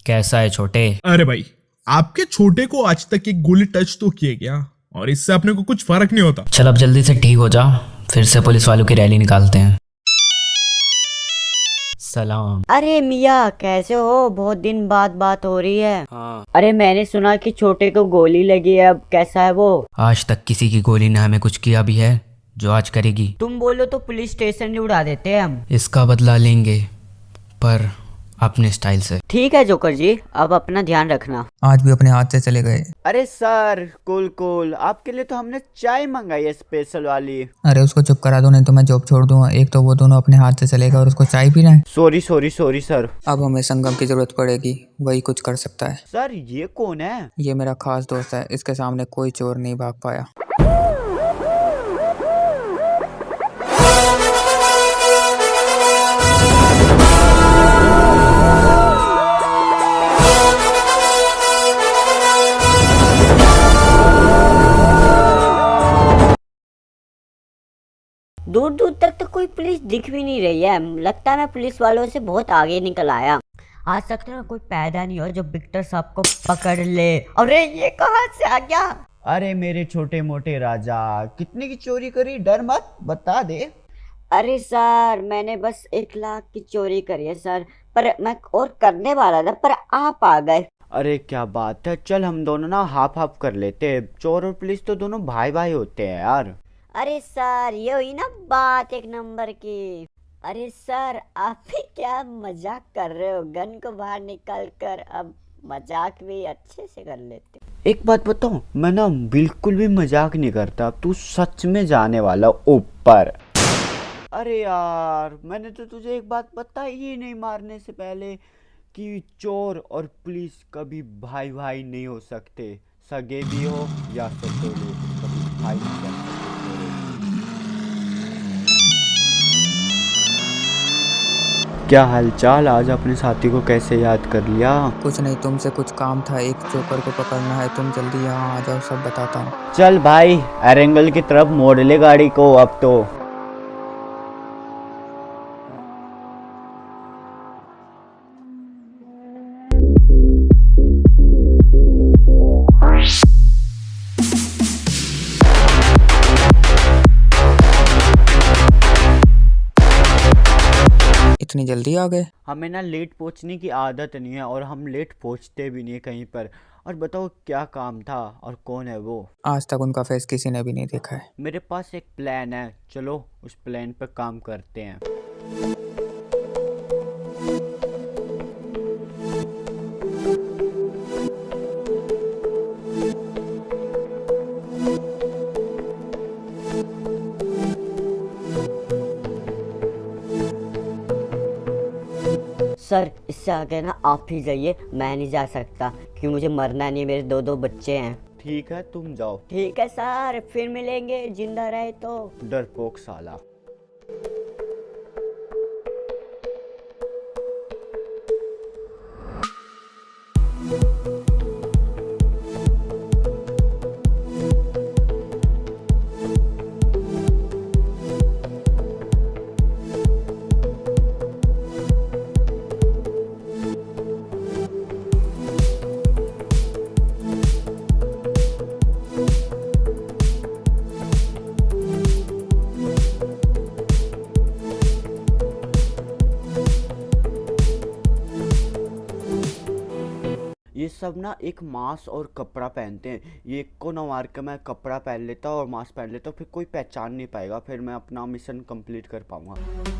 कैसा है छोटे? अरे भाई, आपके छोटे को आज तक एक गोली टच तो किए गया और इससे अपने को कुछ फर्क नहीं होता। चल अब जल्दी से ठीक हो जा, फिर से पुलिस वालों की रैली निकालते हैं। सलाम। अरे मियाँ कैसे हो? बहुत दिन बाद बात हो रही है। हाँ, अरे मैंने सुना कि छोटे को गोली लगी है, अब कैसा है वो? आज तक किसी की गोली ने हमें कुछ किया भी है जो आज करेगी? तुम बोलो तो पुलिस स्टेशन ही उड़ा देते हैं हम। इसका बदला लेंगे, पर अपने स्टाइल से। ठीक है जोकर जी, अब अपना ध्यान रखना। आज भी अपने हाथ से चले गए। अरे सर, कूल कूल, आपके लिए तो हमने चाय मंगाई है स्पेशल वाली। अरे उसको चुप करा दो, नहीं तो मैं जॉब छोड़ दूंगा। एक तो वो दोनों अपने हाथ से चलेगा और उसको चाय पीना है। Sorry sorry sorry sir. अब हमें संगम की जरूरत पड़ेगी, वही कुछ कर सकता है। सर ये कौन है? ये मेरा खास दोस्त है, इसके सामने कोई चोर नहीं भाग पाया। दूर दूर तक तो कोई पुलिस दिख भी नहीं रही है। लगता है मैं पुलिस वालों से बहुत आगे निकल आया। आज तक ना कोई पैदा नहीं हो जो विक्टर साहब को पकड़ ले। अरे ये कहाँ से आ गया? अरे मेरे छोटे मोटे राजा, कितने की चोरी करी? डर मत, बता दे। अरे सर मैंने बस 1 लाख की चोरी करी है सर, पर मैं और करने वाला था पर आप आ गए। अरे क्या बात है, चल हम दोनों ना हाफ हाफ कर लेते हैं। चोर और पुलिस तो दोनों भाई भाई होते हैं यार। अरे सर ये हुई ना बात एक नंबर की। अरे सर आप भी क्या मजाक कर रहे हो? गन को बाहर निकाल कर अब मजाक भी अच्छे से कर लेते। एक बात बताऊं, मैं ना बिल्कुल भी मजाक नहीं करता, तू सच में जाने वाला ऊपर। अरे यार, मैंने तो तुझे एक बात बताई ही नहीं मारने से पहले कि चोर और पुलिस कभी भाई भाई नहीं हो सकते। सगे भी हो या ससुरे, कभी भाई नहीं बन सकते। क्या हालचाल? आज अपने साथी को कैसे याद कर लिया? कुछ नहीं, तुमसे कुछ काम था। एक जोकर को पकड़ना है, तुम जल्दी यहाँ आ जाओ, सब बताता हूँ। चल भाई, एरेंगल की तरफ मोड़ ले गाड़ी को अब तो। इतनी जल्दी आ गए? हमें ना लेट पहुंचने की आदत नहीं है और हम लेट पहुंचते भी नहीं है कहीं पर। और बताओ क्या काम था और कौन है वो? आज तक उनका फेस किसी ने भी नहीं देखा है। मेरे पास एक प्लान है, चलो उस प्लान पर काम करते हैं। सर इससे आगे ना आप ही जाइए, मैं नहीं जा सकता क्योंकि मुझे मरना नहीं है, मेरे 2 बच्चे हैं। ठीक है, तुम जाओ। ठीक है सर, फिर मिलेंगे जिंदा रहे तो। डरपोक साला। ये सब ना एक मास्क और कपड़ा पहनते हैं। ये एक को ना मार के मैं कपड़ा पहन लेता और मास्क पहन लेता, फिर कोई पहचान नहीं पाएगा, फिर मैं अपना मिशन कंप्लीट कर पाऊंगा।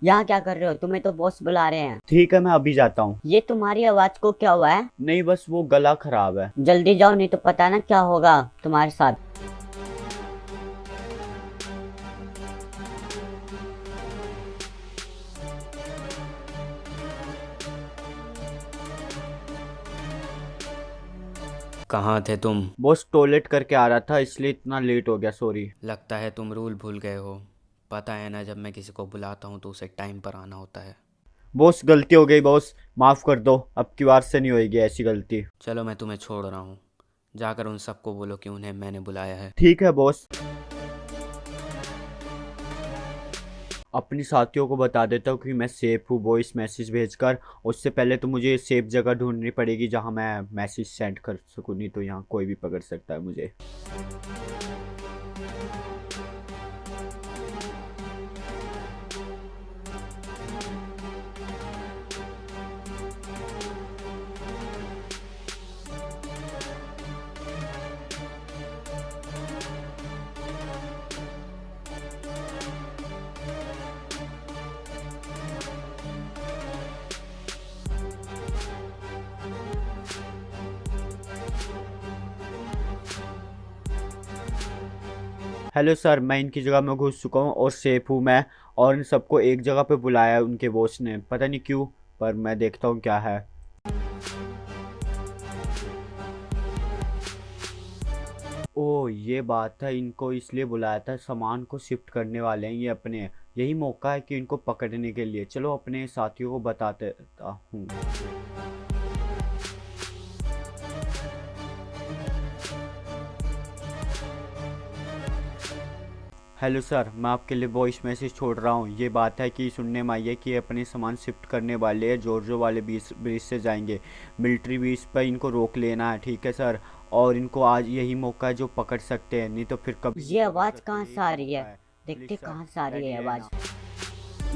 यहाँ क्या कर रहे हो? तुम्हें तो बॉस बुला रहे हैं। ठीक है, मैं अभी जाता हूँ। ये तुम्हारी आवाज को क्या हुआ है? नहीं, बस वो गला खराब है। जल्दी जाओ नहीं तो पता ना क्या होगा तुम्हारे साथ। कहाँ थे तुम? बॉस टॉयलेट करके आ रहा था इसलिए इतना लेट हो गया, सॉरी। लगता है तुम रूल भूल गए हो। पता है ना, जब मैं किसी को बुलाता हूँ तो उसे टाइम पर आना होता है। बॉस गलती हो गई बॉस, माफ़ कर दो, अब की बार से नहीं होएगी ऐसी गलती। चलो मैं तुम्हें छोड़ रहा हूँ, जाकर उन सबको बोलो कि उन्हें मैंने बुलाया है। ठीक है बॉस। अपनी साथियों को बता देता हूँ कि मैं सेफ हूँ वॉइस मैसेज भेजकर। उससे पहले तो मुझे सेफ जगह ढूंढनी पड़ेगी जहाँ मैं मैसेज सेंड कर सकूँ, नहीं तो यहाँ कोई भी पकड़ सकता है मुझे। हेलो सर, मैं इनकी जगह में घुस चुका हूँ और सेफ हूँ मैं, और इन सबको एक जगह पे बुलाया है उनके बॉस ने, पता नहीं क्यों, पर मैं देखता हूँ क्या है। ओ ये बात है, इनको इसलिए बुलाया था, सामान को शिफ्ट करने वाले हैं ये अपने, यही मौका है कि इनको पकड़ने के लिए। चलो अपने साथियों को बताते हूँ। हेलो सर, मैं आपके लिए वॉइस मैसेज छोड़ रहा हूँ। ये बात है कि सुनने में आई है कि अपने सामान शिफ्ट करने वाले हैं, जॉर्जो वाले ब्रिज से जाएंगे, मिलिट्री ब्रिज पर इनको रोक लेना है, ठीक है सर। और इनको आज यही मौका है जो पकड़ सकते हैं, नहीं तो फिर कभी। ये आवाज़ कहाँ से आ रही है? देखते कहाँ से आ रही है आवाज़।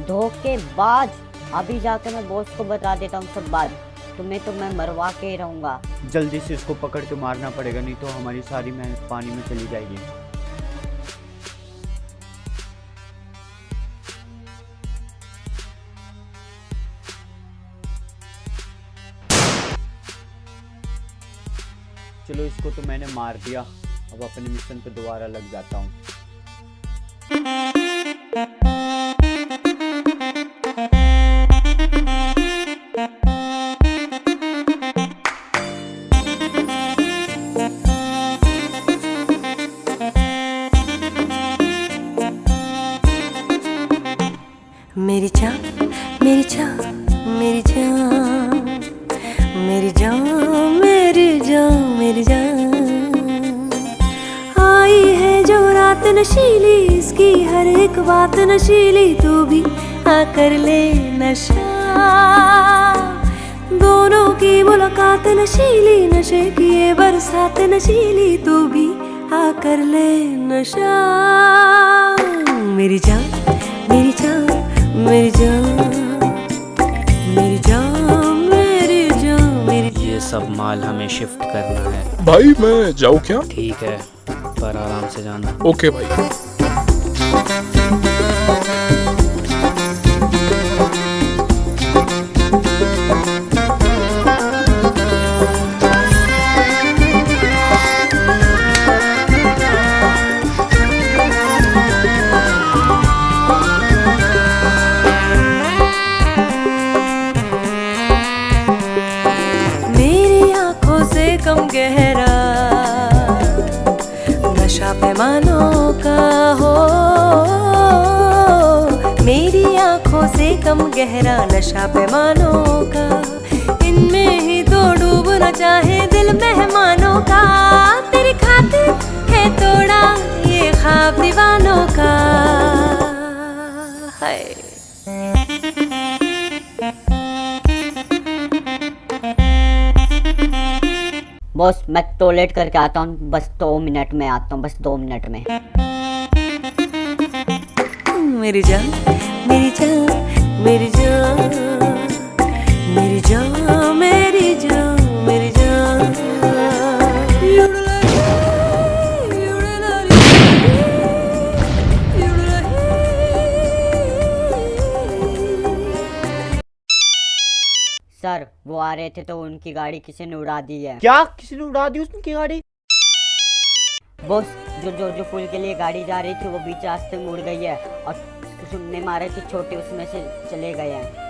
धोखेबाज, अभी जाकर मैं बॉस को बता देता हूँ सब बात, तुम्हें तो मैं मरवा के ही रहूँगा। जल्दी से इसको पकड़ के मारना पड़ेगा, नहीं तो हमारी सारी मेहनत पानी में चली जाएगी। चलो इसको तो मैंने मार दिया, अब अपने मिशन पे दोबारा लग जाता हूँ। मेरी जान मेरी जान मेरी जान मेरी जान मेरी जान मेरी जान, आई है जो रात नशीली, इसकी हर एक बात नशीली, तू भी आकर ले नशा, दोनों की मुलाकात नशीली, नशे की ये बरसात नशीली, तू भी आकर ले नशा। मेरी जान मेरी जान मेरी जान मेरी जान मेरी जान मेरी। ये सब माल हमें शिफ्ट करना है। भाई मैं जाऊँ क्या? ठीक है, पर आराम से जाना। ओके भाई। मेरी आंखों से कम गहरा नशा पैमानों का हो, मेरी आंखों से कम गहरा नशा पैमानों का, इनमें ही तो डूबना चाहे दिल मेहमानों का, तेरी खातिर है तोड़ा ये ख्वाब दीवानों का है। बॉस मैं टॉयलेट करके आता हूँ, बस 2 मिनट में आता हूँ, बस 2 मिनट में। मेरी जान मेरी जान मेरी जान मेरी जान मेरी जान मेरी जान। सर वो आ रहे थे तो उनकी गाड़ी किसी ने उड़ा दी है। क्या किसी ने उड़ा दी उसकी गाड़ी? बॉस जो पुल के लिए गाड़ी जा रही थी वो बीच रास्ते में उड़ गई है, और सुनने में आ रहे थे छोटे उसमें से चले गए हैं।